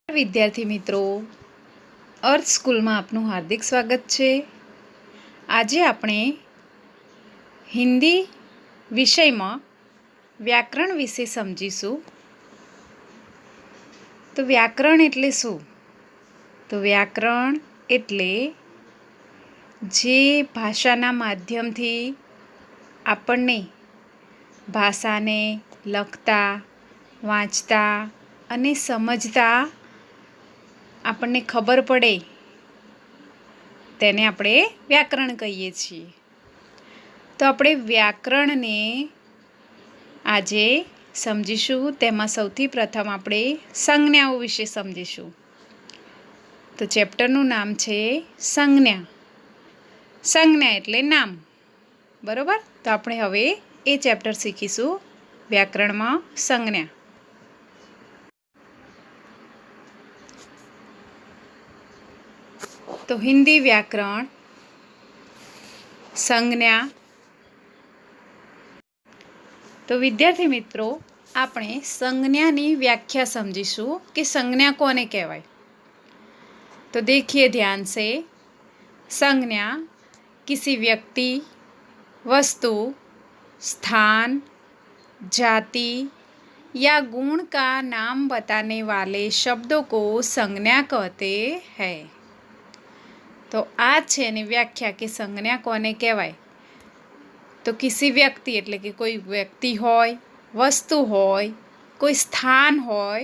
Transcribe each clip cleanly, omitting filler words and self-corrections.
વિદ્યાર્થી મિત્રો, અર્થ સ્કૂલમાં આપનું હાર્દિક સ્વાગત છે। આજે આપણે હિન્દી વિષયમાં વ્યાકરણ વિશે સમજીશું। તો વ્યાકરણ એટલે શું? તો વ્યાકરણ એટલે જે ભાષાના માધ્યમથી આપણને ભાષાને લખતા, વાંચતા અને સમજતા આપણને ખબર પડે તેને આપણે વ્યાકરણ કહીએ છીએ। તો આપણે વ્યાકરણને આજે સમજીશું। તેમાં સૌથી પ્રથમ આપણે સંજ્ઞાઓ વિશે સમજીશું। તો ચેપ્ટરનું નામ છે સંજ્ઞા। સંજ્ઞા એટલે નામ, બરોબર? તો આપણે હવે એ ચેપ્ટર શીખીશું, વ્યાકરણમાં સંજ્ઞા। તો હિન્દી વ્યાકરણ સંજ્ઞા। તો વિદ્યાર્થી મિત્રો, આપણે સંજ્ઞાની વ્યાખ્યા સમજીશું કે સંજ્ઞા કોને કહેવાય। तो देखिए ध्यान से। संज्ञा किसी व्यक्ति, वस्तु, स्थान, जाति या गुण का नाम बताने वाले शब्दों को संज्ञा कहते हैं। तो आज છે એની વ્યાખ્યા કે સંજ્ઞા કોને કહેવાય। તો કિસી વ્યક્તિ એટલે કે કોઈ વ્યક્તિ હોય, વસ્તુ હોય, કોઈ સ્થાન હોય,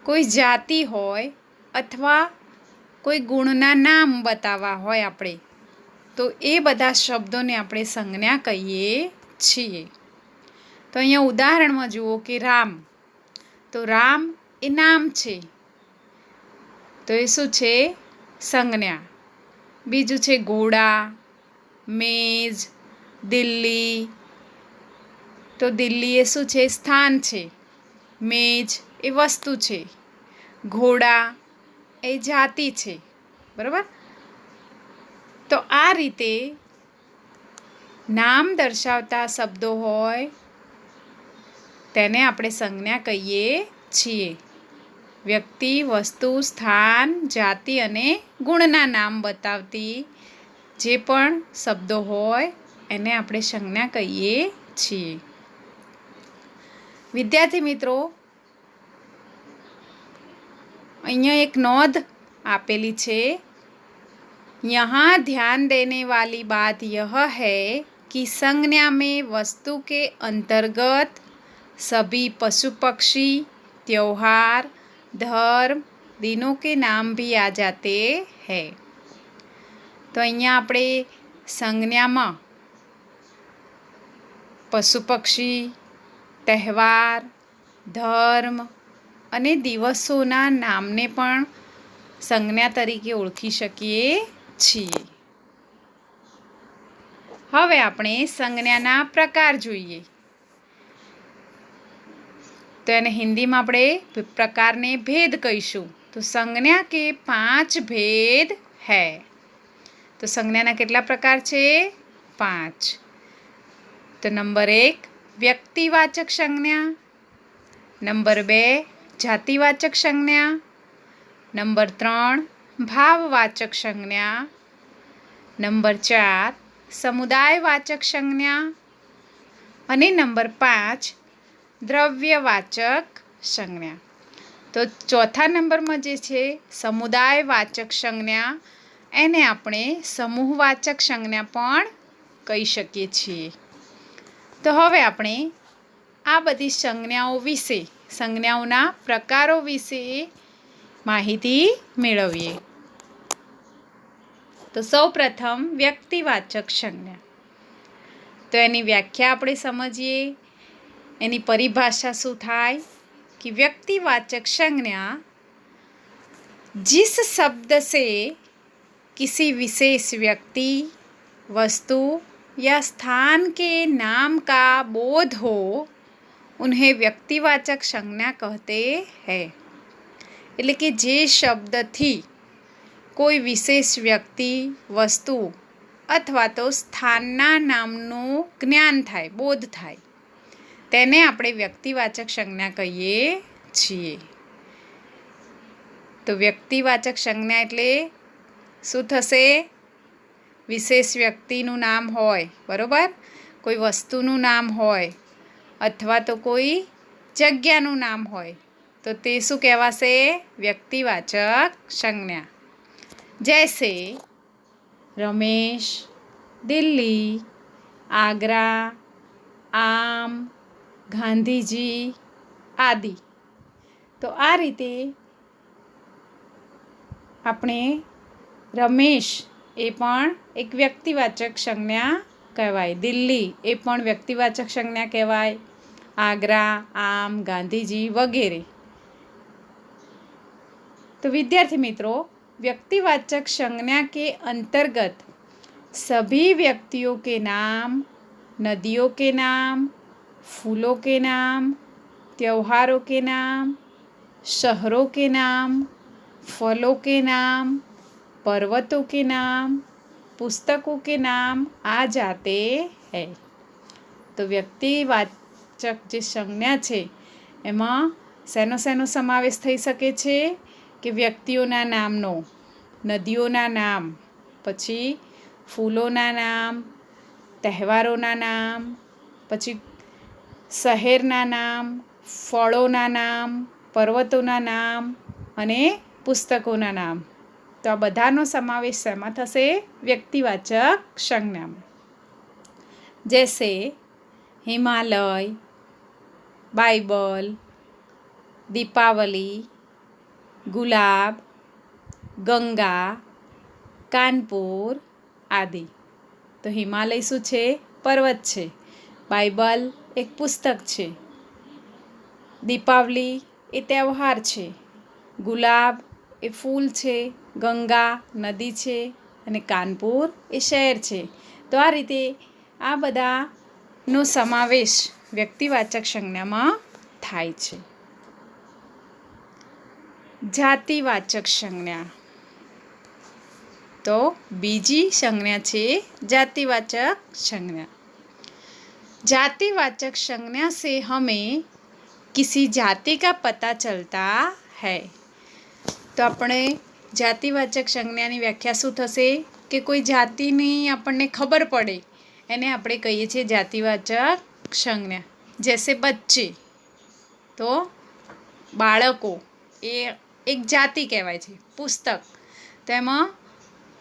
કોઈ જાતિ હોય અથવા કોઈ ગુણના નામ બતાવવા હોય આપણે, તો એ બધા શબ્દોને આપણે સંજ્ઞા કહીએ છીએ। તો અહીંયા ઉદાહરણમાં જુઓ કે રામ। તો રામ એ નામ છે, તો એ શું છે? સંજ્ઞા। બીજું છે ઘોડા, મેજ, દિલ્હી। તો દિલ્હી એ શું છે? સ્થાન છે। મેજ એ વસ્તુ છે। ઘોડા એ જાતિ છે, બરાબર? તો આ રીતે નામ દર્શાવતા શબ્દો હોય તેને આપણે સંજ્ઞા કહીએ છીએ। વ્યક્તિ, વસ્તુ, સ્થાન, જાતિ અને ગુણના નામ બતાવતી જે પણ શબ્દો હોય એને આપણે સંજ્ઞા કહીએ છીએ। વિદ્યાર્થી મિત્રો, અહીંયા एक नोंध आपेली छे। यहाँ ध्यान देने वाली बात यह है कि संज्ञा में वस्तु के अंतर्गत सभी पशु पक्षी, त्योहार, धर्म, दिनों के नाम भी आ जाते हैं। तो અહીંયા આપણે સંજ્ઞામાં પશુ પક્ષી, તહેવાર, ધર્મ અને દિવસોના નામને પણ સંજ્ઞા તરીકે ઓળખી શકીએ છીએ। હવે આપણે સંજ્ઞાના પ્રકાર જોઈએ। તો એને હિન્દીમાં આપણે પ્રકારને ભેદ કહીશું। તો સંજ્ઞા के 5 भेद है। તો સંજ્ઞાના કેટલા પ્રકાર છે? 5। તો નંબર 1 વ્યક્તિવાચક સંજ્ઞા, નંબર 2 જાતિવાચક સંજ્ઞા, નંબર 3 ભાવવાચક સંજ્ઞા, નંબર 4 સમુદાયવાચક સંજ્ઞા અને નંબર 5 દ્રવ્યવાચક સંજ્ઞા। તો ચોથા નંબરમાં જે છે સમુદાયવાચક સંજ્ઞા, એને આપણે સમૂહવાચક સંજ્ઞા પણ કહી શકીએ છીએ। તો હવે આપણે આ બધી સંજ્ઞાઓ વિશે, સંજ્ઞાઓના પ્રકારો વિશે માહિતી મેળવીએ। તો સૌપ્રથમ વ્યક્તિવાચક સંજ્ઞા। તો એની વ્યાખ્યા આપણે સમજીએ, એની પરિભાષા શું થાય कि व्यक्तिवाचक संज्ञा जिस शब्द से किसी विशेष व्यक्ति, वस्तु या स्थान के नाम का बोध हो उन्हें व्यक्तिवाचक संज्ञा कहते हैं। એટલે કે જે શબ્દથી કોઈ વિશેષ વ્યક્તિ, વસ્તુ અથવા તો સ્થાનના નામનું જ્ઞાન થાય, બોધ થાય, તેને આપણે વ્યક્તિવાચક સંજ્ઞા કહીએ છીએ। તો વ્યક્તિવાચક સંજ્ઞા એટલે શું થશે? વિશેષ વ્યક્તિનું નામ હોય, બરાબર, કોઈ વસ્તુનું નામ હોય અથવા તો કોઈ જગ્યાનું નામ હોય તો તે શું કહેવાશે? વ્યક્તિવાચક સંજ્ઞા. જૈસે રમેશ, દિલ્હી, આગ્રા, આમ, ગાંધીજી આદિ. તો આ રીતે આપણે રમેશ એ પણ એક વ્યક્તિવાચક સંજ્ઞા કહેવાય, દિલ્હી એ પણ વ્યક્તિવાચક સંજ્ઞા કહેવાય, આગ્રા, આમ, ગાંધીજી વગેરે. तो विद्यार्थी मित्रों, व्यक्तिवाचक संज्ञा के अंतर्गत सभी व्यक्तियों के नाम, नदियों के नाम, फूलों के नाम, त्योहारों के नाम, शहरों के नाम, फलों के नाम, पर्वतों के नाम, पुस्तकों के नाम आ जाते हैं. तो व्यक्तिवाचक જે સંજ્ઞા છે એમાં શેનો સમાવેશ થઈ શકે છે કે વ્યક્તિઓના નામનો, નદીઓના નામ, પછી ફૂલોના નામ, તહેવારોના નામ, પછી શહેરના નામ, ફળોના નામ, પર્વતોના નામ અને પુસ્તકોના નામ. તો આ બધાનો સમાવેશ શેમાં થશે? વ્યક્તિવાચક સંજ્ઞામાં. જૈસે હિમાલય, બાઇબલ, દીપાવલી, ગુલાબ, ગંગા, કાનપુર આદિ. તો હિમાલય શું છે? પર્વત છે. બાઇબલ એક પુસ્તક છે. દીપાવલી એ તહેવાર છે. ગુલાબ એ ફૂલ છે. ગંગા નદી છે અને કાનપુર એ શહેર છે. તો આ રીતે આ બધાનો સમાવેશ વ્યક્તિવાચક સંજ્ઞામાં થાય છે. જાતિવાચક સંજ્ઞા. तो बीजी संज्ञा છે जातिवाचक संज्ञा. जातिवाचक संज्ञा से हमें किसी जाति का पता चलता है. तो अपने जातिवाचक संज्ञाની વ્યાખ્યા શું થશે કે કોઈ જાતિની આપણને ખબર પડે એને આપણે કહીએ છીએ જાતિવાચક સંજ્ઞા. जैसे बच्चे, तो બાળકો એ એક જાતિ કહેવાય છે. પુસ્તક, તેમાં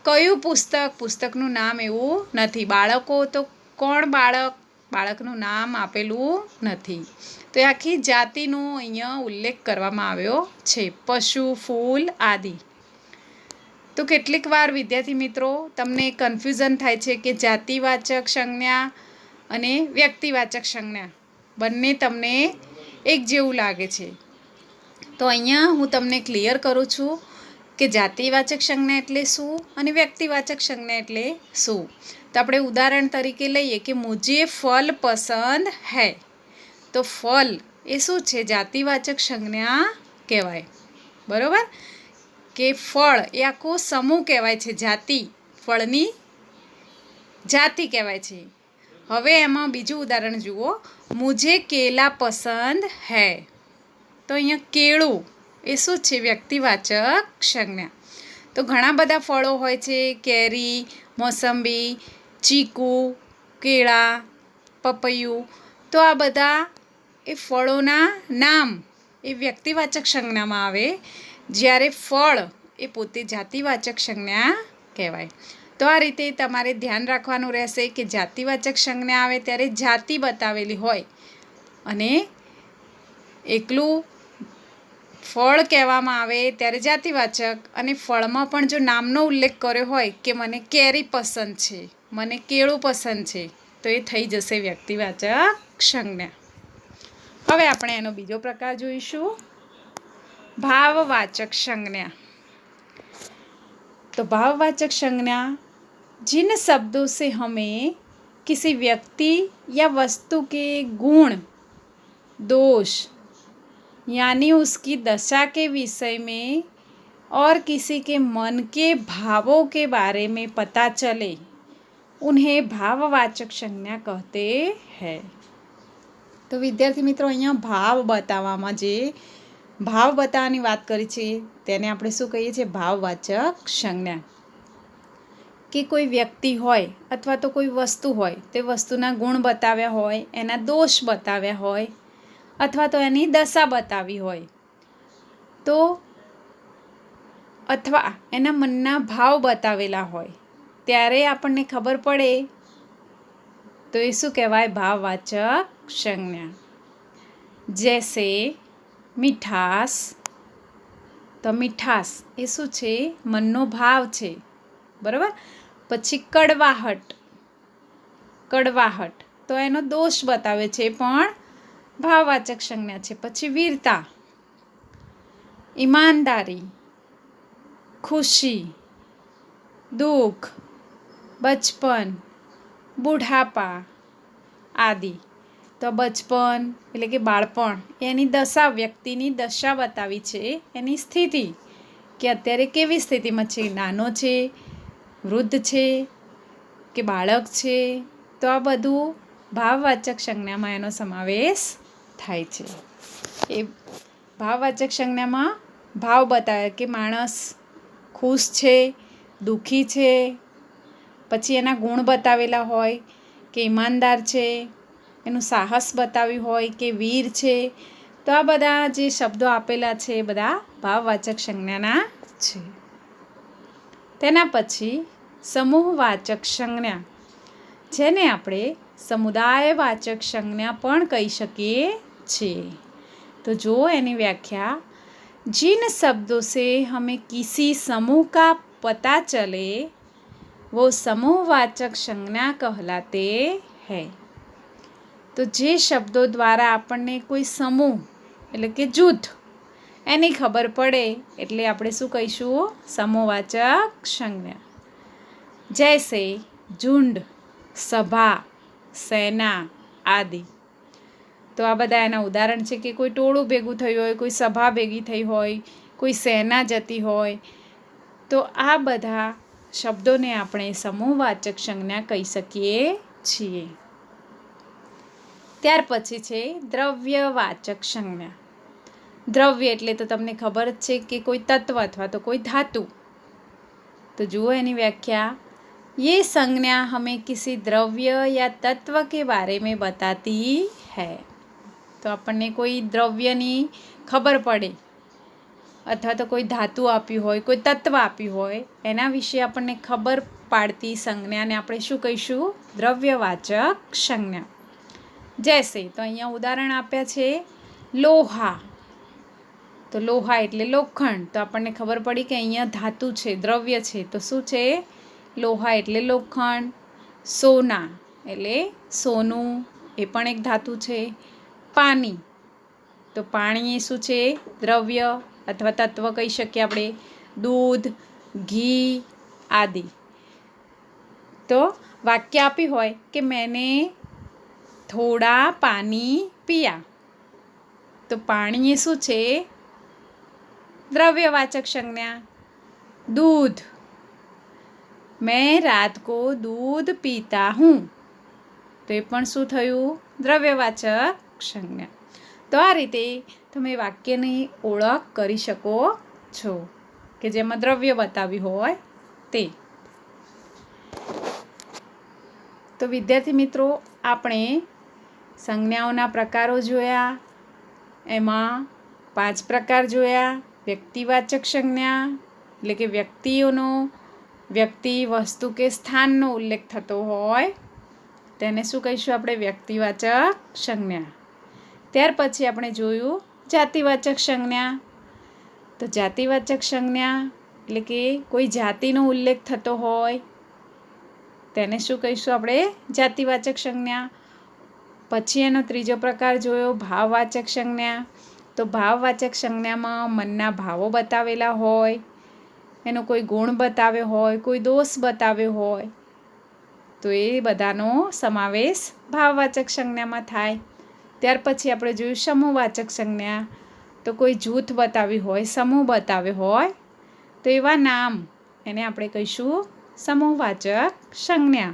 કયું પુસ્તક, પુસ્તકનું નામ એવું નથી. બાળકો તો કોણ બાળક, બાળકનું નામ આપેલું નથી. તો એ આખી જાતિનો અહીંયા ઉલ્લેખ કરવામાં આવ્યો છે. પશુ, ફૂલ આદિ. તો કેટલીક વાર વિદ્યાર્થી મિત્રો તમને કન્ફ્યુઝન થાય છે કે જાતિવાચક સંજ્ઞા અને વ્યક્તિવાચક સંજ્ઞા બંને તમને એક જેવું લાગે છે. તો અહીંયા હું તમને ક્લિયર કરું છું કે જાતિવાચક સંજ્ઞા એટલે શું અને વ્યક્તિવાચક સંજ્ઞા એટલે શું. તો આપણે ઉદાહરણ તરીકે લઈએ કે મુझे फल पसंद है. તો ફલ એ શું છે? જાતિવાચક સંજ્ઞા કહેવાય, બરાબર, કે ફળ એ આખો સમૂહ કહેવાય છે. જાતિ, ફળની જાતિ કહેવાય છે. હવે એમાં બીજું ઉદાહરણ જુઓ, મુझे केला पसंद है. તો અહીંયા કેળું એ શું છે? વ્યક્તિવાચક સંજ્ઞા. તો ઘણા બધા ફળો હોય છે, કેરી, મોસંબી, ચીકુ, કેળા, પપૈયું. તો આ બધા એ ફળોના નામ એ વ્યક્તિવાચક સંજ્ઞામાં આવે, જ્યારે ફળ એ પોતે જાતિવાચક સંજ્ઞા કહેવાય. તો આ રીતે તમારે ધ્યાન રાખવાનું રહેશે કે જાતિવાચક સંજ્ઞા આવે ત્યારે જાતિ બતાવેલી હોય અને એકલું ફળ કહેવામાં આવે ત્યારે જાતિવાચક, અને ફળમાં પણ જો નામનો ઉલ્લેખ કર્યો હોય કે મને કેરી પસંદ છે, મને કેળું પસંદ છે, તો એ થઈ જશે વ્યક્તિવાચક સંજ્ઞા. હવે આપણે એનો બીજો પ્રકાર જોઈશું, भाववाचक संज्ञा. तो भाववाचक संज्ञा जिन शब्दों से हमें किसी व्यक्ति या वस्तु के गुण, दोष यानी उसकी दशा के विषय में और किसी के मन के भावों के बारे में पता चले, उन्हें भाववाचक संज्ञा कहते हैं. तो विद्यार्थी मित्रों, અહીંયા ભાવ બતાવવામાં જે ભાવ બતાવવાની વાત કરી છે તેને આપણે શું કહીએ છીએ? ભાવવાચક સંજ્ઞા. કે કોઈ વ્યક્તિ હોય અથવા તો કોઈ વસ્તુ હોય, તે વસ્તુના ગુણ બતાવ્યા હોય, એના દોષ બતાવ્યા હોય અથવા તો એની દશા બતાવી હોય, તો અથવા એના મનના ભાવ બતાવેલા હોય, ત્યારે આપણને ખબર પડે તો એ શું કહેવાય? ભાવવાચક સંજ્ઞા. જૈસે મીઠાસ. તો મીઠાસ એ શું છે? મનનો ભાવ છે, બરાબર. પછી કડવાહટ. કડવાહટ તો એનો દોષ બતાવે છે, પણ ભાવવાચક સંજ્ઞા છે. પછી વીરતા, ઈમાનદારી, ખુશી, દુઃખ, બચપન, બુઢાપા આદિ. તો બચપન એટલે કે બાળપણ, એની દશા, વ્યક્તિની દશા બતાવી છે, એની સ્થિતિ કે અત્યારે કેવી સ્થિતિમાં છે, નાનો છે, વૃદ્ધ છે કે બાળક છે. તો આ બધું ભાવવાચક સંજ્ઞામાં એનો સમાવેશ થાય છે. એ ભાવવાચક સંજ્ઞામાં ભાવ બતાવે કે માણસ ખુશ છે, દુઃખી છે, પછી એના ગુણ બતાવેલા હોય કે ઈમાનદાર છે, એનું સાહસ બતાવ્યું હોય કે વીર છે. તો આ બધા જે શબ્દો આપેલા છે એ બધા ભાવવાચક સંજ્ઞાના છે. તેના પછી સમૂહવાચક સંજ્ઞા, જેને આપણે સમુદાયવાચક સંજ્ઞા પણ કહી શકીએ છીએ. તો જો એની વ્યાખ્યા, जिन शब्दों से हमें किसी समूह का पता चले वो समूहवाचक संज्ञा कहलाते हैं. તો જે શબ્દો દ્વારા આપણને કોઈ સમૂહ એટલે કે જૂથ એની ખબર પડે એટલે આપણે શું કહીશું? સમૂહવાચક સંજ્ઞા. જૈસે ઝુંડ, સભા, સેના આદિ. તો આ બધા એના ઉદાહરણ છે કે કોઈ ટોળું ભેગું થયું હોય, કોઈ સભા ભેગી થઈ હોય, કોઈ સેના જતી હોય. તો આ બધા શબ્દોને આપણે સમૂહવાચક સંજ્ઞા કહી શકીએ છીએ. ત્યાર પછી છે દ્રવ્યવાચક સંજ્ઞા. દ્રવ્ય એટલે તો તમને ખબર જ છે કે કોઈ તત્વ અથવા તો કોઈ ધાતુ. તો જુઓ એની વ્યાખ્યા, ये संज्ञा हमें किसी द्रव्य या तत्व के बारे में बताती है. તો આપણને કોઈ દ્રવ્યની ખબર પડે અથવા તો કોઈ ધાતુ આપ્યું હોય, કોઈ તત્વ આપ્યું હોય, એના વિશે આપણને ખબર પાડતી સંજ્ઞાને આપણે શું કહીશું? દ્રવ્યવાચક સંજ્ઞા. જૈસે, તો અહીંયા ઉદાહરણ આપ્યા છે લોહા. તો લોહા એટલે લોખંડ. તો આપણને ખબર પડી કે અહીંયા ધાતુ છે, દ્રવ્ય છે. તો શું છે? લોહા એટલે લોખંડ. સોના એટલે સોનું, એ પણ એક ધાતુ છે. પાણી, તો પાણી એ શું છે? દ્રવ્ય અથવા તત્વ કહી શકીએ આપણે. દૂધ, ઘી આદિ. તો વાક્ય આપ્યું હોય કે મેને થોડા પાણી પિયા. તો પાણી એ શું છે? દ્રવ્યવાચક સંજ્ઞા. दूध, मैं रात को दूध पीता हूँ. તો એ પણ શું થયું? દ્રવ્યવાચક સંજ્ઞા. તો આ રીતે તમે વાક્યની ઓળખ કરી શકો છો કે જેમાં દ્રવ્ય બતાવ્યું હોય તે. તો વિદ્યાર્થી મિત્રો, આપણે સંજ્ઞાઓના પ્રકારો જોયા. એમાં 5 પ્રકાર જોયા. વ્યક્તિવાચક સંજ્ઞા એટલે કે વ્યક્તિઓનો, વ્યક્તિ, વસ્તુ કે સ્થાનનો ઉલ્લેખ થતો હોય તેને શું કહીશું આપણે? વ્યક્તિવાચક સંજ્ઞા. ત્યાર પછી આપણે જોયું જાતિવાચક સંજ્ઞા. તો જાતિવાચક સંજ્ઞા એટલે કે કોઈ જાતિનો ઉલ્લેખ થતો હોય તેને શું કહીશું આપણે? જાતિવાચક સંજ્ઞા. પછી એનો ત્રીજો પ્રકાર જોયો ભાવવાચક સંજ્ઞા. તો ભાવવાચક સંજ્ઞામાં મનના ભાવો બતાવેલા હોય, એનો કોઈ ગુણ બતાવ્યો હોય, કોઈ દોષ બતાવ્યો હોય, તો એ બધાનો સમાવેશ ભાવવાચક સંજ્ઞામાં થાય. ત્યાર પછી આપણે જોયું સમૂહવાચક સંજ્ઞા. તો કોઈ જૂથ બતાવ્યું હોય, સમૂહ બતાવ્યો હોય, તો એવા નામ એને આપણે કહીશું સમૂહવાચક સંજ્ઞા.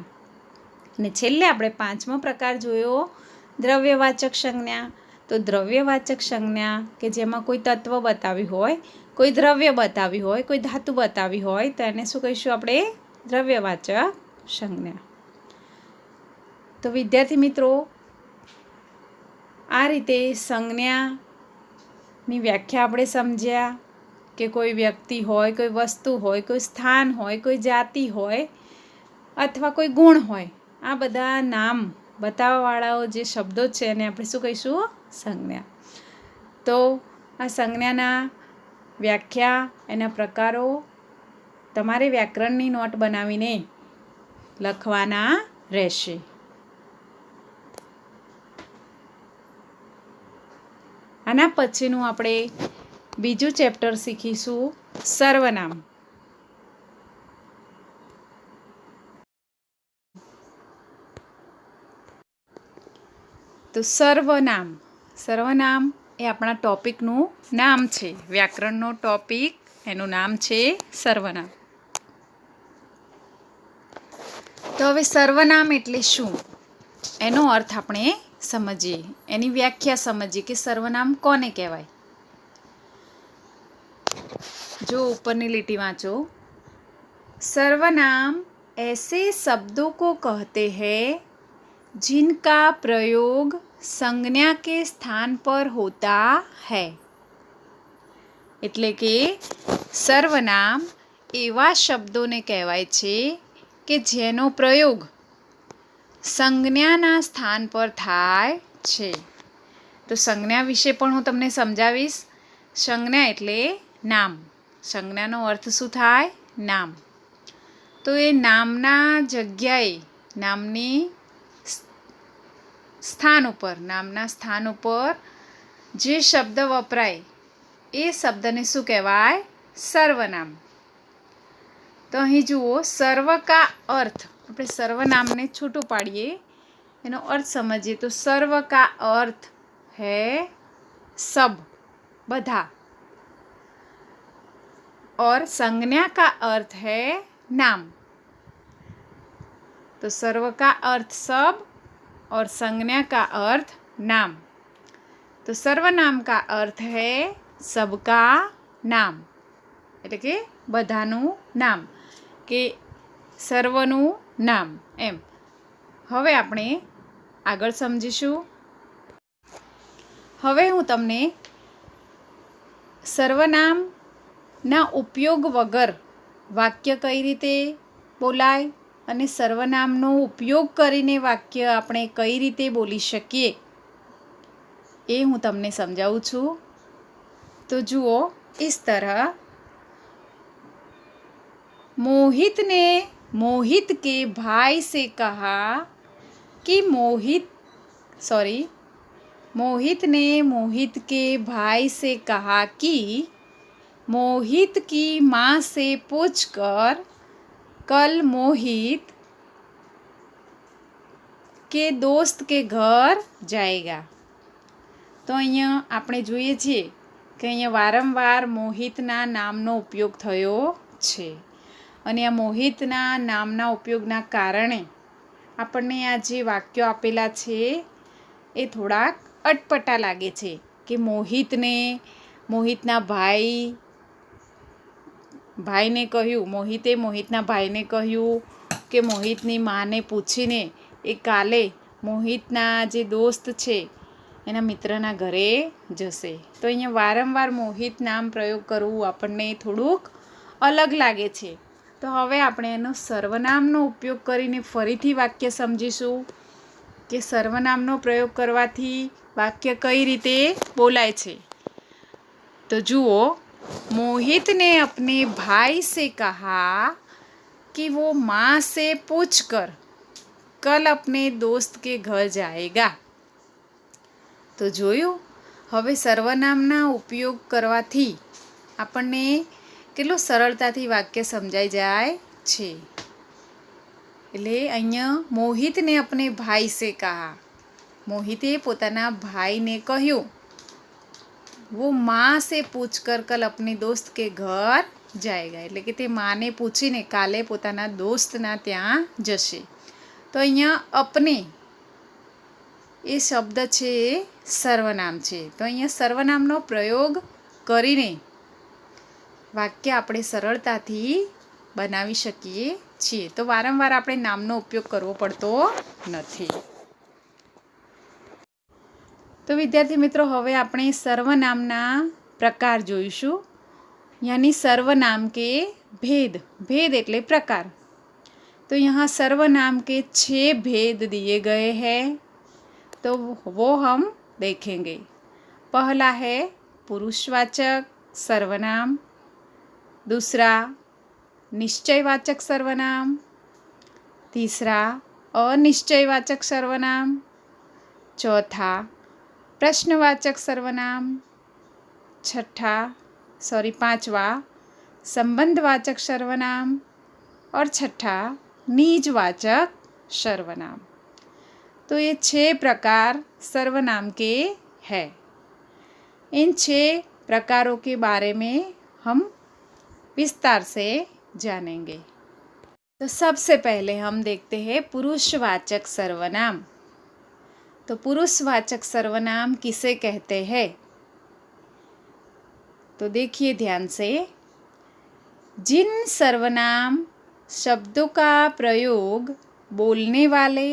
અને છેલ્લે આપણે 5મો પ્રકાર જોયો દ્રવ્યવાચક સંજ્ઞા. તો તો દ્રવ્યવાચક સંજ્ઞા કે જેમાં કોઈ તત્વ બતાવ્યું હોય, કોઈ દ્રવ્ય બતાવ્યું હોય, કોઈ ધાતુ બતાવી હોય તો એને શું કહીશું આપણે? દ્રવ્યવાચક સંજ્ઞા. તો વિદ્યાર્થી મિત્રો, આ રીતે સંજ્ઞાની વ્યાખ્યા આપણે સમજ્યા કે કોઈ વ્યક્તિ હોય, કોઈ વસ્તુ હોય, કોઈ સ્થાન હોય, કોઈ જાતિ હોય અથવા કોઈ ગુણ હોય, આ બધા નામ બતાવવાવાળાઓ જે શબ્દો છે એને આપણે શું કહીશું? સંજ્ઞા. તો આ સંજ્ઞાના વ્યાખ્યા, એના પ્રકારો તમારે વ્યાકરણની નોટ બનાવીને લખવાના રહેશે. આના પછીનું આપણે બીજું ચેપ્ટર શીખીશું સર્વનામ. તો સર્વનામ એ આપણા ટોપિકનું નામ છે. વ્યાકરણનો ટોપિક, એનું નામ છે સર્વનામ. તો હવે સર્વનામ એટલે શું એનો અર્થ આપણે સમજીએ, એની વ્યાખ્યા સમજીએ કે સર્વનામ કોને કહેવાય. जो ऊपरनी लिटी वाँचो, सर्वनाम ऐसे शब्दों को कहते हैं जिनका प्रयोग संज्ञा के स्थान पर होता है. એટલે કે સર્વનામ એવા શબ્દોને કહેવાય છે કે જેનો પ્રયોગ સંજ્ઞાના સ્થાન પર થાય છે. તો સંજ્ઞા વિશે પણ હું તમને સમજાવીશ. સંજ્ઞા એટલે નામ. સંજ્ઞાનો અર્થ શું થાય? નામ. તો એ નામના જગ્યાએ, નામની સ્થાન ઉપર જે શબ્દ વપરાય એ શબ્દને શું કહેવાય? સર્વનામ. તો અહીં જુઓ, સર્વ કા અર્થ, આપણે સર્વનામને છૂટું પાડીએ, એનો અર્થ સમજીએ તો સર્વ કા અર્થ હૈ सब, બધા. और संज्ञा का अर्थ है नाम. तो सर्व का अर्थ सब और संज्ञा का अर्थ नाम. तो सर्वनाम का अर्थ है सबका नाम, એટલે કે બધાનું નામ કે સર્વનું નામ એમ. હવે આપણે આગળ સમજીશું. હવે હું તમને સર્વનામના ઉપયોગ વગર વાક્ય કઈ રીતે બોલાય અને સર્વનામનો ઉપયોગ કરીને વાક્ય આપણે કઈ રીતે બોલી શકીએ એ હું તમને સમજાવું છું. તો જુઓ, इस तरह मोहित ने मोहित के भाई से कहा कि मोहित ने मोहित के भाई से कहा कि मोहित की माँ से पूछकर कल मोहित के दोस्त के घर जाएगा. तो અહીંયા આપણે જોઈએ છીએ કે અહીંયા વારંવાર મોહિતના નામનો ઉપયોગ થયો છે અને આ મોહિતના નામના ઉપયોગના કારણે આપણને આ જે વાક્યો આપેલા છે એ થોડાક અટપટા લાગે છે કે મોહિતના ભાઈને કહ્યું, મોહિતે મોહિતના ભાઈને કહ્યું કે મોહિતની માને પૂછીને એ કાલે મોહિતના જે દોસ્ત છે એના મિત્રના ઘરે જશે. તો અહીંયા વારંવાર મોહિત નામ પ્રયોગ કરવું આપણને થોડુંક અલગ લાગે છે. તો હવે આપણે એનો સર્વનામનો ઉપયોગ કરીને ફરીથી વાક્ય સમજીશું કે સર્વનામનો પ્રયોગ કરવાથી વાક્ય કઈ રીતે બોલાય છે. તો જુઓ, मोहित ने अपने भाई से कहा कि वो माँ से पूछकर कल अपने दोस्त के घर जाएगा. તો જોયું, હવે સર્વનામના ઉપયોગ કરવાથી આપણને કેટલું સરળતાથી વાક્ય સમજાઈ જાય છે. એટલે અહીંયા મોહિતને अपने भाई से कहा, મોહિતે પોતાના ભાઈને કહ્યું, वो माँ से पूछकर कल अपने दोस्त के घर जाएगा. એટલે કે તે માને પૂછીને કાલે પોતાના દોસ્તના ત્યાં જશે. તો અહીંયા अपने એ શબ્દ છે એ સર્વનામ છે. તો અહીંયા સર્વનામનો પ્રયોગ કરીને વાક્ય આપણે સરળતાથી બનાવી શકીએ છીએ. તો વારંવાર આપણે નામનો ઉપયોગ કરવો પડતો નથી. તો વિદ્યાર્થી મિત્રો, હવે આપણે સર્વનામના પ્રકાર જોઈશું. યાની સર્વનામ કે भेद. भेद એટલે प्रकार. तो यहाँ सर्वनाम के 6 भेद दिए गए हैं, तो वो हम देखेंगे. पहला है पुरुषवाचक सर्वनाम, दूसरा निश्चयवाचक सर्वनाम, तीसरा अनिश्चयवाचक सर्वनाम, चौथा प्रश्नवाचक सर्वनाम, पांचवा संबंधवाचक सर्वनाम और छठा निजवाचक सर्वनाम. तो ये 6 प्रकार सर्वनाम के हैं. इन 6 प्रकारों के बारे में हम विस्तार से जानेंगे. तो सबसे पहले हम देखते हैं पुरुषवाचक सर्वनाम. तो पुरुषवाचक सर्वनाम किसे कहते हैं? तो देखिए ध्यान से. जिन सर्वनाम शब्दों का प्रयोग बोलने वाले,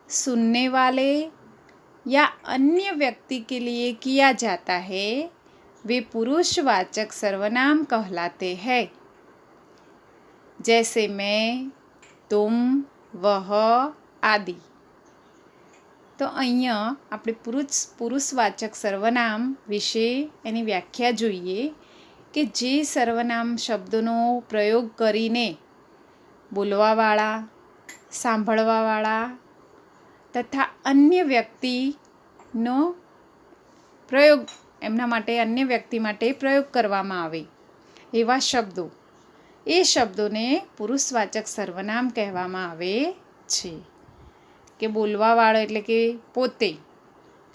सुनने वाले या अन्य व्यक्ति के लिए किया जाता है, वे पुरुषवाचक सर्वनाम कहलाते हैं. जैसे मैं, तुम, वह आदि. तो અહીંયા આપણે પુરુષવાચક સર્વનામ વિશે એની વ્યાખ્યા જોઈએ કે જે સર્વનામ શબ્દોનો પ્રયોગ કરીને બોલવાવાળા, સાંભળવાવાળા તથા અન્ય વ્યક્તિનો પ્રયોગ એમના માટે અન્ય વ્યક્તિ માટે પ્રયોગ કરવામાં આવે એવા શબ્દો, એ શબ્દોને પુરુષવાચક સર્વનામ કહેવામાં આવે છે. કે બોલવાવાળો એટલે કે પોતે,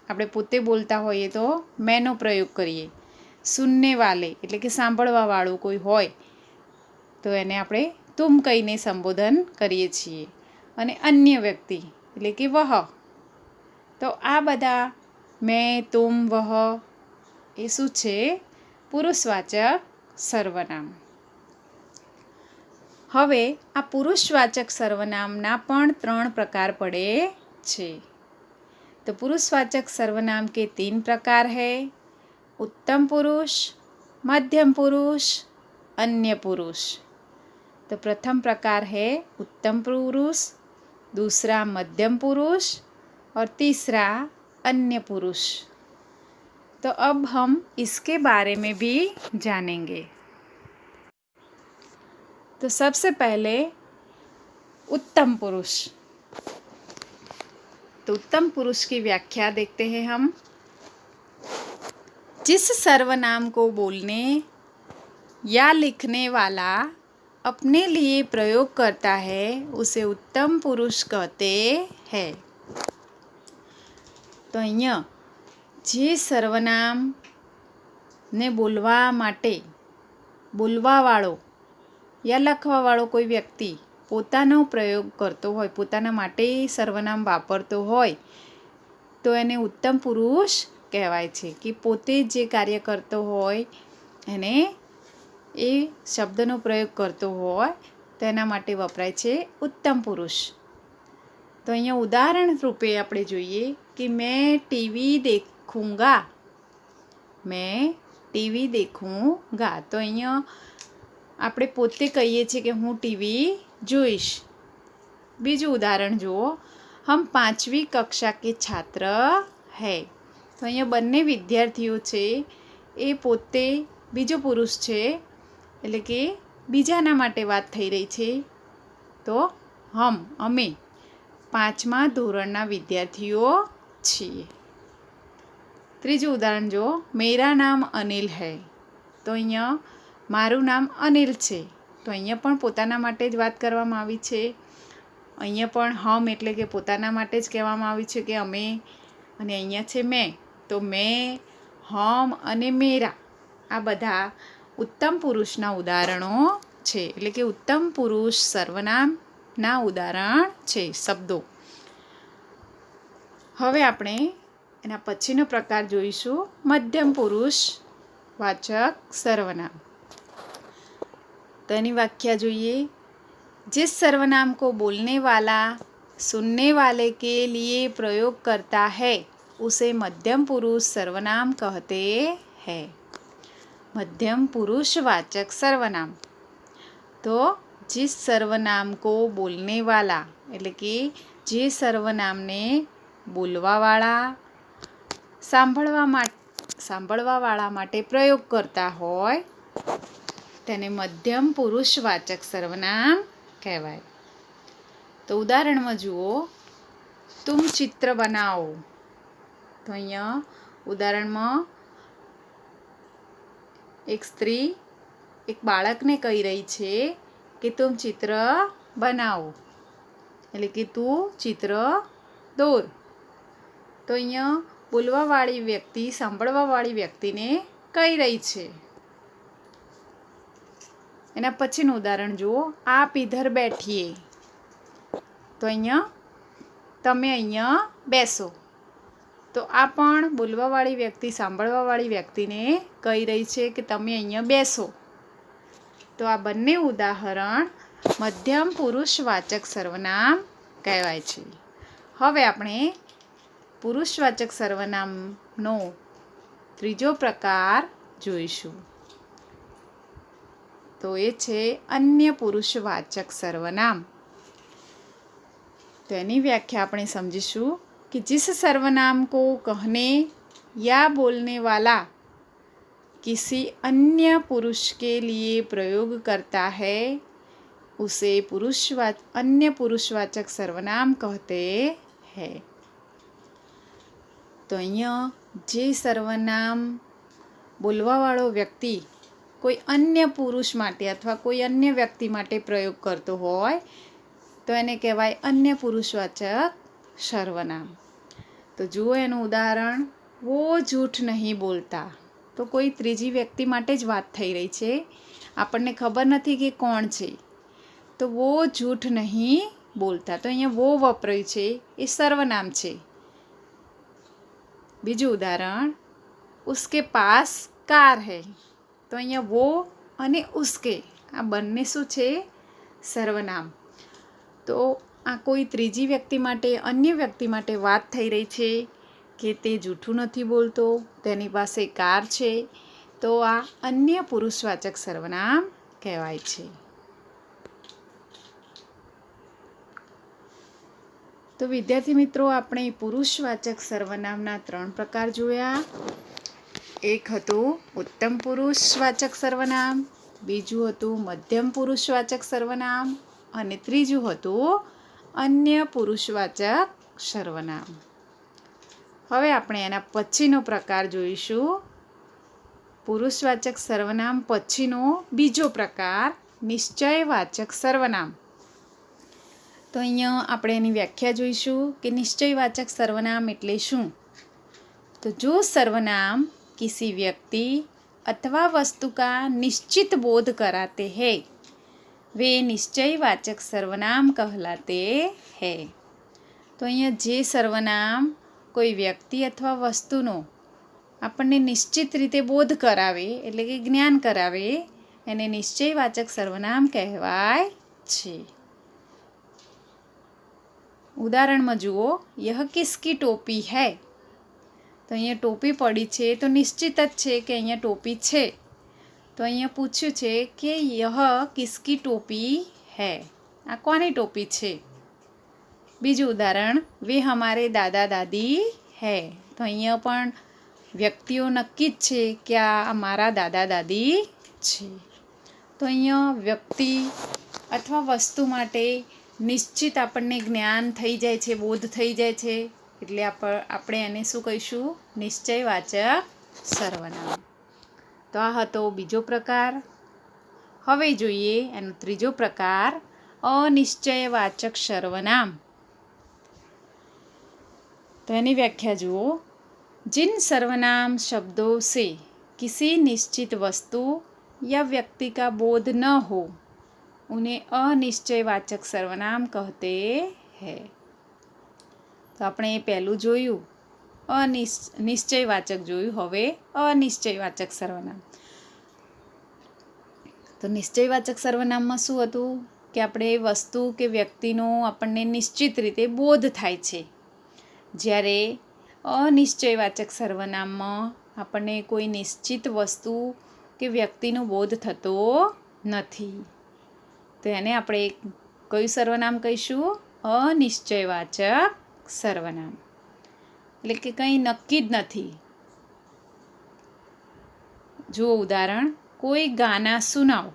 આપણે પોતે બોલતા હોઈએ તો મેંનો પ્રયોગ કરીએ. સુનને વાલે એટલે કે સાંભળવાવાળું કોઈ હોય તો એને આપણે તુમ કહીને સંબોધન કરીએ છીએ. અને અન્ય વ્યક્તિ એટલે કે વહ. તો આ બધા મેં, તુમ, વહ એ શું છે? પુરુષવાચક સર્વનામ. હવે આ પુરુષવાચક સર્વનામના પણ 3 प्रकार પડે છે. तो पुरुषवाचक सर्वनाम के 3 प्रकार है: उत्तम पुरुष, मध्यम पुरुष, अन्य पुरुष. तो प्रथम प्रकार है उत्तम पुरुष, दूसरा मध्यम पुरुष और तीसरा अन्य पुरुष. तो अब हम इसके बारे में भी जानेंगे. तो सबसे पहले उत्तम पुरुष. तो उत्तम पुरुष की व्याख्या देखते हैं हम. जिस सर्वनाम को बोलने या लिखने वाला अपने लिए प्रयोग करता है उसे उत्तम पुरुष कहते हैं. तो અહીંયા જે સર્વનામ ને બોલવા માટે બોલવાવાળો યા લખવાવાળો કોઈ વ્યક્તિ પોતાનો પ્રયોગ કરતો હોય, પોતાના માટે સર્વનામ વાપરતો હોય તો એને ઉત્તમ પુરુષ કહેવાય છે. કે પોતે જે કાર્ય કરતો હોય એને એ શબ્દનો પ્રયોગ કરતો હોય તો એના માટે વપરાય છે ઉત્તમ પુરુષ. તો અહીંયા ઉદાહરણ રૂપે આપણે જોઈએ કે મેં ટીવી દેખૂંગા. મેં ટીવી દેખૂંગા. તો અહીંયા આપણે પોતે કહીએ છીએ કે હું ટીવી જોઈશ. બીજું ઉદાહરણ જુઓ. હમ 5वीं कक्षा के छात्र है. તો અહીંયા બંને વિદ્યાર્થીઓ છે એ પોતે બીજો પુરુષ છે એટલે કે બીજાના માટે વાત થઈ રહી છે. તો અમે 5મા ધોરણના વિદ્યાર્થીઓ છીએ. ત્રીજું ઉદાહરણ જુઓ. મેરા નામ અનિલ હૈ. તો અહીંયા મારું નામ અનિલ છે. તો અહીંયા પણ પોતાના માટે જ વાત કરવામાં આવી છે. અહીંયા પણ હમ એટલે કે પોતાના માટે જ કહેવામાં આવ્યું છે કે અમે, અને અહીંયા છે મેં. તો મેં, હમ અને મેરા આ બધા ઉત્તમ પુરુષના ઉદાહરણો છે. એટલે કે ઉત્તમ પુરુષ સર્વનામના ઉદાહરણ છે શબ્દો. હવે આપણે એના પછીનો પ્રકાર જોઈશું મધ્યમ પુરુષ વાચક સર્વનામ। तो एनी व्याख्या જોઈએ। जिस सर्वनाम को बोलने वाला सुनने वाले के लिए प्रयोग करता है उसे मध्यम पुरुष सर्वनाम कहते हैं। मध्यम पुरुष वाचक सर्वनाम। तो जिस सर्वनाम को बोलने वाला એટલે કે જે સર્વનામને બોલવાવાળા સાંભળવાવાળા માટે પ્રયોગ કરતા હોય તેને મધ્યમ પુરુષ વાચક સર્વનામ કહેવાય। તો ઉદાહરણમાં જુઓ, તુમ ચિત્ર બનાવો। તો અહીંયા ઉદાહરણમાં એક સ્ત્રી એક બાળકને કહી રહી છે કે તુમ ચિત્ર બનાવો, એટલે કે તું ચિત્ર દોર। તો અહીંયા બોલવાવાળી વ્યક્તિ સાંભળવાવાળી વ્યક્તિને કહી રહી છે। એના પછીનું ઉદાહરણ જુઓ, આપ ઇધર બેઠીએ। તો અહીંયા તમે અહીંયા બેસો। તો આ પણ બોલવાવાળી વ્યક્તિ સાંભળવાવાળી વ્યક્તિને કહી રહી છે કે તમે અહીંયા બેસો। તો આ બંને ઉદાહરણ મધ્યમ પુરુષ વાચક સર્વનામ કહેવાય છે। હવે આપણે પુરુષવાચક સર્વનામનો ત્રીજો પ્રકાર જોઈશું। तो ये छे अन्य पुरुषवाचक सर्वनाम। तो एनी व्याख्या अपने समझीशू कि जिस सर्वनाम को कहने या बोलने वाला किसी अन्य पुरुष के लिए प्रयोग करता है उसे अन्य पुरुषवाचक सर्वनाम कहते हैं। तो अहींया जे सर्वनाम बोलवावाळो व्यक्ति कोई अन्य पुरुष माटे अथवा कोई अन्य व्यक्ति माटे प्रयोग करतो होय तो एने कहेवाय अन्य पुरुषवाचक सर्वनाम। तो जुओ एनुं उदाहरण, वो झूठ नहीं बोलता। तो कोई त्रीजी व्यक्ति माटे ज वात थई रही छे, आपणने खबर नथी कि कोण छे। तो वो झूठ नहीं बोलता। तो अहींया वो वपरायुं छे ए सर्वनाम छे। बीजुं उदाहरण, उसके पास कार है। तो अहींया वो अने उसके आ बंने शुं छे? सर्वनाम। तो आ कोई त्रीजी व्यक्ति माटे अन्य व्यक्ति माटे वात थई रही छे कि ते जूठुं नथी बोलतो, तेनी पासे कार छे। तो आ अन्य पुरुषवाचक सर्वनाम कहेवाय छे। तो विद्यार्थी मित्रों, आपणे पुरुषवाचक सर्वनामना 3 प्रकार जोया। एक हतुं उत्तम पुरुषवाचक सर्वनाम, बीजुं हतुं मध्यम पुरुषवाचक सर्वनाम अने त्रीजुं हतुं अन्य पुरुषवाचक सर्वनाम। हवे आपणे एना पछीनो प्रकार जोईशुं। पुरुषवाचक सर्वनाम पछीनो बीजो प्रकार निश्चयवाचक सर्वनाम। तो अहींया आपणे एनी व्याख्या जोईशुं कि निश्चयवाचक सर्वनाम एटले शुं। तो जो सर्वनाम किसी व्यक्ति अथवा वस्तु का निश्चित बोध कराते हैं वे निश्चयवाचक सर्वनाम कहलाते हैं। तो अहींया जे सर्वनाम कोई व्यक्ति अथवा वस्तुनो આપણને નિશ્ચિત રીતે બોધ કરાવે એટલે કે જ્ઞાન કરાવે એને નિશ્ચયવાચક સર્વનામ કહેવાય છે। ઉદાહરણમાં જુઓ, यह किसकी टोपी है। तो અહીંયા ટોપી પડી છે તો નિશ્ચિત જ છે કે અહીંયા ટોપી છે। તો અહીંયા પૂછ્યું છે કે यह किसकी टोपी है, આ કોની ટોપી છે। બીજું ઉદાહરણ, वे हमारे दादा दादी है। तो અહીંયા પણ વ્યક્તિઓ નક્કી જ છે કે આ અમારા દાદા દાદી છે। તો અહીંયા વ્યક્તિ અથવા વસ્તુ માટે નિશ્ચિત આપણને જ્ઞાન થઈ જાય છે, બોધ થઈ જાય છે, એટલે આપણે એને શું કહીશું? નિશ્ચયવાચક સર્વનામ। તો આ હતો બીજો પ્રકાર। હવે જોઈએ એનો ત્રીજો પ્રકાર અનિશ્ચયવાચક સર્વનામ। तो एनी व्याख्या जुओ, जिन सर्वनाम शब्दों से किसी निश्चित वस्तु या व्यक्ति का बोध न हो उन्हें अनिश्चयवाचक सर्वनाम कहते हैं। તો આપણે એ પહેલું જોયું નિશ્ચયવાચક જોયું. હવે અનિશ્ચયવાચક સર્વનામ. તો નિશ્ચયવાચક સર્વનામમાં શું હતું કે આપણે વસ્તુ કે વ્યક્તિનો આપણને નિશ્ચિત રીતે બોધ થાય છે, જ્યારે અનિશ્ચયવાચક સર્વનામમાં આપણને કોઈ નિશ્ચિત વસ્તુ કે વ્યક્તિનો બોધ થતો નથી. તો એને આપણે કયું સર્વનામ કહીશું? અનિશ્ચયવાચક સર્વનામ. એટલે કે કંઈ નક્કી જ નથી. જુઓ ઉદાહરણ, કોઈ ગાના સુનાવ.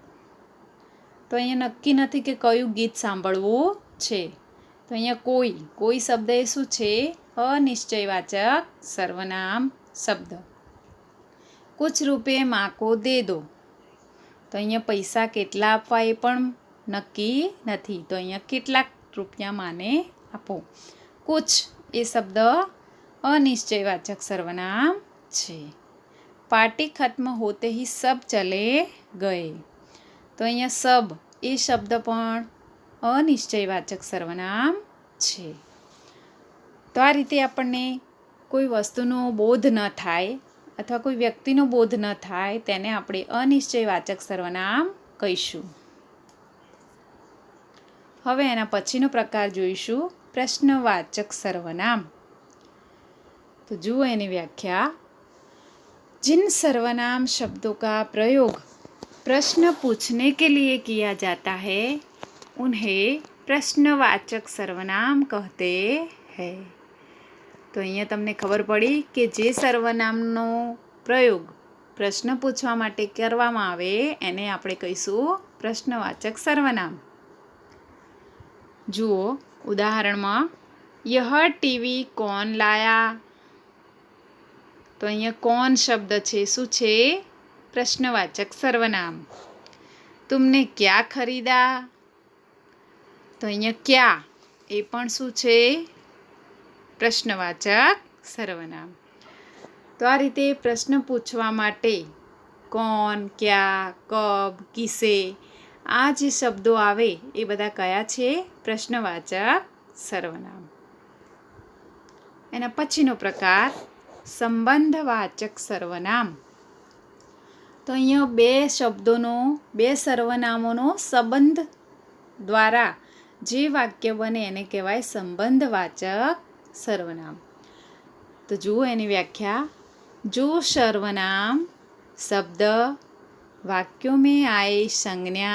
તો અહીંયા નક્કી નથી કે કયું ગીત સાંભળવું છે. તો અહીંયા કોઈ શબ્દ એ શું છે? અનિશ્ચયવાચક સર્વનામ શબ્દ. કુછ રૂપિયે માँ को दे दो. તો અહીંયા પૈસા કેટલા આપવા એ પણ નક્કી નથી. તો અહીંયા કેટલાક રૂપિયા માને આપો. કુછ એ શબ્દ અનિશ્ચયવાચક સર્વનામ છે. પાર્ટી ખત્મ હોતે હી સબ ચલે ગયે. તો અહીંયા સબ એ શબ્દ પણ અનિશ્ચયવાચક સર્વનામ છે. તો આ રીતે આપણને કોઈ વસ્તુનો બોધ ન થાય અથવા કોઈ વ્યક્તિનો બોધ ન થાય તેને આપણે અનિશ્ચયવાચક સર્વનામ કહીશું. હવે એના પછીનો પ્રકાર જોઈશું પ્રશ્નવાચક સર્વનામ. तो जुओ एनी व्याख्या. जिन सर्वनाम शब्दों का प्रयोग प्रश्न पूछने के लिए किया जाता है उन्हें प्रश्नवाचक सर्वनाम कहते हैं. तो અહીંયા તમને ખબર પડી કે જે સર્વનામનો પ્રયોગ પ્રશ્ન પૂછવા માટે કરવામાં આવે એને આપણે કહીશું પ્રશ્નવાચક સર્વનામ. જુઓ ઉદાહરણમાં, यह टीवी कौन लाया. તો અહીંયા કોણ શબ્દ છે શું છે? પ્રશ્નવાચક સર્વનામ. तुमने क्या खरीदा. તો અહીંયા ક્યા એ પણ શું છે? પ્રશ્નવાચક સર્વનામ. તો આ રીતે પ્રશ્ન પૂછવા માટે કોણ, ક્યા, કબ, કિસે આ જે શબ્દો આવે એ બધા કયા છે? પ્રશ્નવાચક સર્વનામ. એના પછીનો પ્રકાર સંબંધવાચક સર્વનામ. તો અહીંયા બે સર્વનામોનો સંબંધ દ્વારા જે વાક્ય બને એને કહેવાય સંબંધવાચક सर्वनाम. तो जुओ एनी व्याख्या. जो सर्वनाम शब्द वाक्यों में आए संज्ञा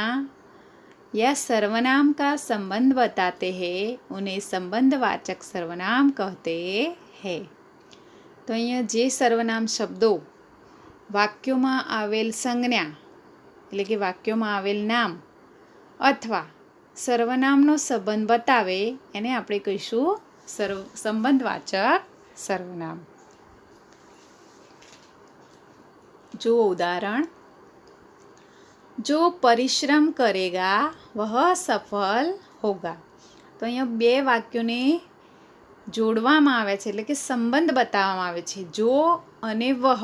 या सर्वनाम का संबंध बताते हैं उन्हें संबंधवाचक सर्वनाम कहते हैं. तो અહીંયા જે સર્વનામ શબ્દો વાક્યોમાં આવેલ સંજ્ઞા એટલે કે વાક્યોમાં આવેલ નામ અથવા સર્વનામનો સંબંધ બતાવે એને આપણે કહીશું संबंधवाचक सर्वनाम. जो उदाहरण, जो परिश्रम करेगा वह सफल होगा. तो અહીંયા બે વાક્યોને જોડવામાં આવે છે એટલે કે સંબંધ બતાવવામાં આવે છે. જો અને વહ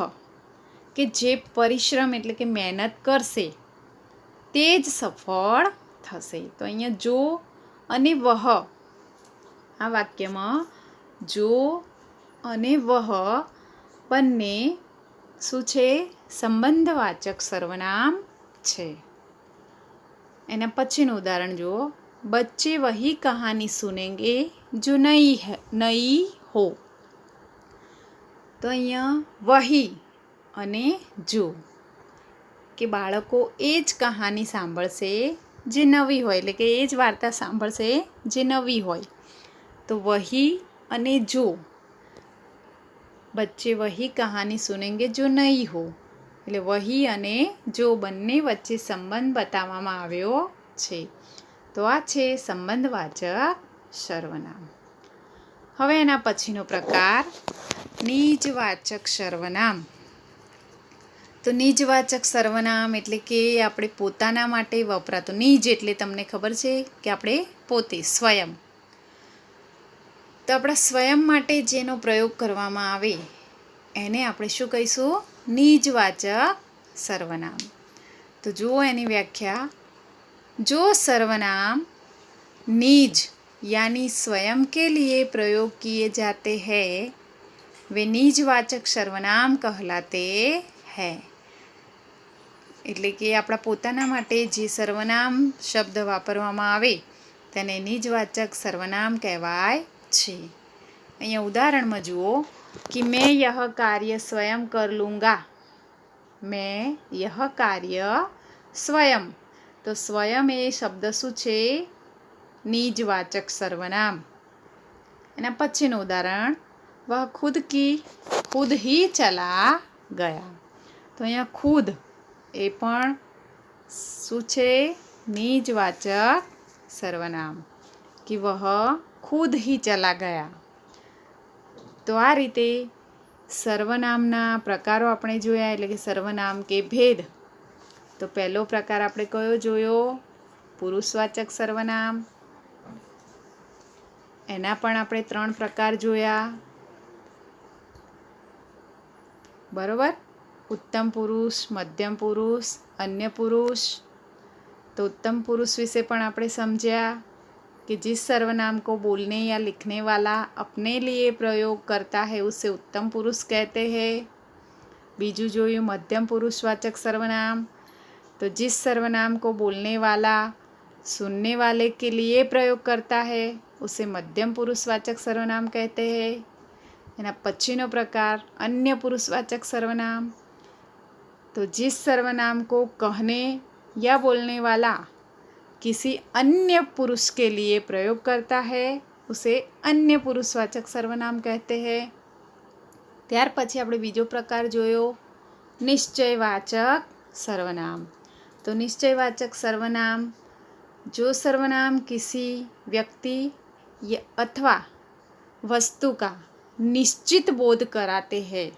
કે જે પરિશ્રમ એટલે કે મહેનત કરશે તે જ સફળ થશે. તો અહીંયા જો અને વહ આ વાક્યમાં જો અને વહ બંને શું છે? સંબંધવાચક સર્વનામ છે. એના પછીનું ઉદાહરણ જુઓ. બચ્ચે વહી કહાની સુનેંગે જો નઈ હો. તો અહીંયા વહી અને જો કે બાળકો એ જ કહાની સાંભળશે જે નવી હોય એટલે કે એ જ વાર્તા સાંભળશે જે નવી હોય. तो वही अने जो बच्चे वही कहानी सुनेंगे जो नहीं हो એટલે વહી અને જો બંને વચ્ચે સંબંધ બતાવવામાં આવ્યો છે. તો આ છે સંબંધવાચક સર્વનામ. હવે એના પછીનો પ્રકાર નિજવાચક સર્વનામ. તો નિજવાચક સર્વનામ એટલે કે આપણે પોતાના માટે વપરાતો. નિજ એટલે તમને ખબર છે કે આપણે પોતે સ્વયં. તો આપણા સ્વયં માટે જેનો પ્રયોગ કરવામાં આવે એને આપણે શું કહીશું? નિજવાચક સર્વનામ. તો જુઓ એની વ્યાખ્યા. જો સર્વનામ નિજ यानी स्वयं के लिए प्रयोग किए जाते हैं वे निजवाचक सर्वनाम कहलाते हैं। એટલે કે આપણા પોતાના માટે જે સર્વનામ શબ્દ વાપરવામાં આવે તેને નિજવાચક સર્વનામ કહેવાય છે। અહીંયા ઉદાહરણમાં જુઓ कि मैं यह कार्य स्वयं कर लूँगा। मैं यह कार्य स्वयं, तो स्वयं એ શબ્દ શું છે? નિજવાચક સર્વનામ। એના પછીનું ઉદાહરણ वह खुद ही चला गया। તો અહીંયા खुद એ પણ શું છે? નિજવાચક સર્વનામ कि वह खुद ही चला गया। તો આ રીતે સર્વનામના પ્રકારો આપણે જોયા, એટલે કે સર્વનામ કે ભેદ। તો પહેલો પ્રકાર આપણે કયો જોયો? પુરુષવાચક સર્વનામ। એના પણ આપણે 3 પ્રકાર જોયા, બરોબર? उत्तम पुरुष, मध्यम पुरुष, अन्य पुरुष। तो उत्तम पुरुष विषे पण आपणे समझ्या कि जिस सर्वनाम को बोलने या लिखने वाला अपने लिए प्रयोग करता है उसे उत्तम पुरुष कहते हैं। बीजू जोयुं मध्यम पुरुषवाचक सर्वनाम। तो जिस सर्वनाम को बोलने वाला सुनने वाले के लिए प्रयोग करता है उसे मध्यम पुरुषवाचक सर्वनाम कहते हैं। एना पछीनो प्रकार अन्य पुरुषवाचक सर्वनाम। तो जिस सर्वनाम को कहने या बोलने वाला किसी अन्य पुरुष के लिए प्रयोग करता है उसे अन्य पुरुषवाचक सर्वनाम कहते हैं। ત્યાર પછી આપણે બીજો પ્રકાર જોયો નિશ્ચયવાચક सर्वनाम। तो निश्चयवाचक सर्वनाम जो सर्वनाम किसी व्यक्ति अथवा वस्तु का निश्चित बोध कराते हैं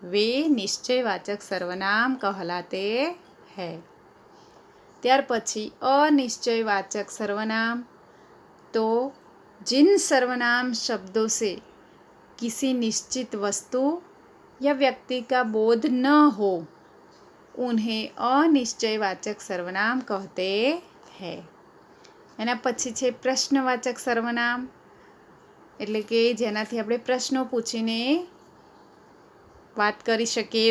वे निश्चयवाचक सर्वनाम कहलाते हैं। ત્યાર પછી अनिश्चयवाचक सर्वनाम। तो जिन सर्वनाम शब्दों से किसी निश्चित वस्तु या व्यक्ति का बोध न हो उन्हें अनिश्चयवाचक सर्वनाम कहते हैं। એના પછી છે પ્રશ્નવાચક सर्वनाम, એટલે કે જેનાથી આપણે પ્રશ્નો પૂછીને बात करी सके।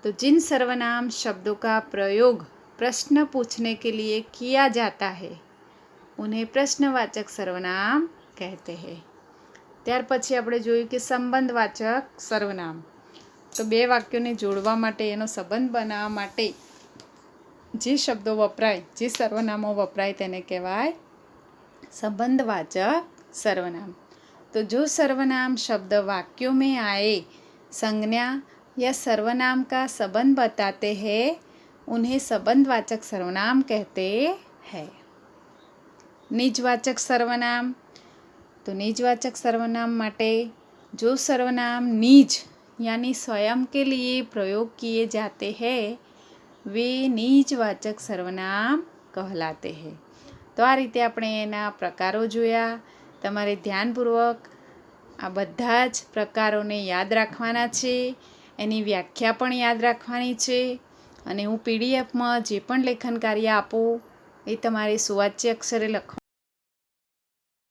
तो जिन सर्वनाम शब्दों का प्रयोग प्रश्न पूछने के लिए किया जाता है उन्हें प्रश्नवाचक सर्वनाम कहते हैं। ત્યાર પછી આપણે જોયું કે સંબંધવાચક सर्वनाम। તો બે વાક્યોને જોડવા માટે, એનો સંબંધ બનાવવા માટે જે શબ્દો વપરાય, જે સર્વનામો વપરાય તેને કહેવાય संबंधवाचक सर्वनाम। तो जो सर्वनाम शब्द वाक्यों में आए संज्ञा या सर्वनाम का संबंध बताते हैं उन्हें संबंधवाचक सर्वनाम कहते हैं। निजवाचक सर्वनाम। तो निजवाचक सर्वनाम माटे जो सर्वनाम निज यानी स्वयं के लिए प्रयोग किए जाते हैं वे निजवाचक सर्वनाम कहलाते हैं। तो आ रीते આપણે એના પ્રકારો જોયા। તમારે ધ્યાનપૂર્વક આ બધા જ પ્રકારોને યાદ રાખવાના છે, એની વ્યાખ્યા પણ યાદ રાખવાની છે। અને હું પીડીએફમાં જે પણ લેખન કાર્ય આપું એ તમારે સુવાચ્ય અક્ષરે લખવા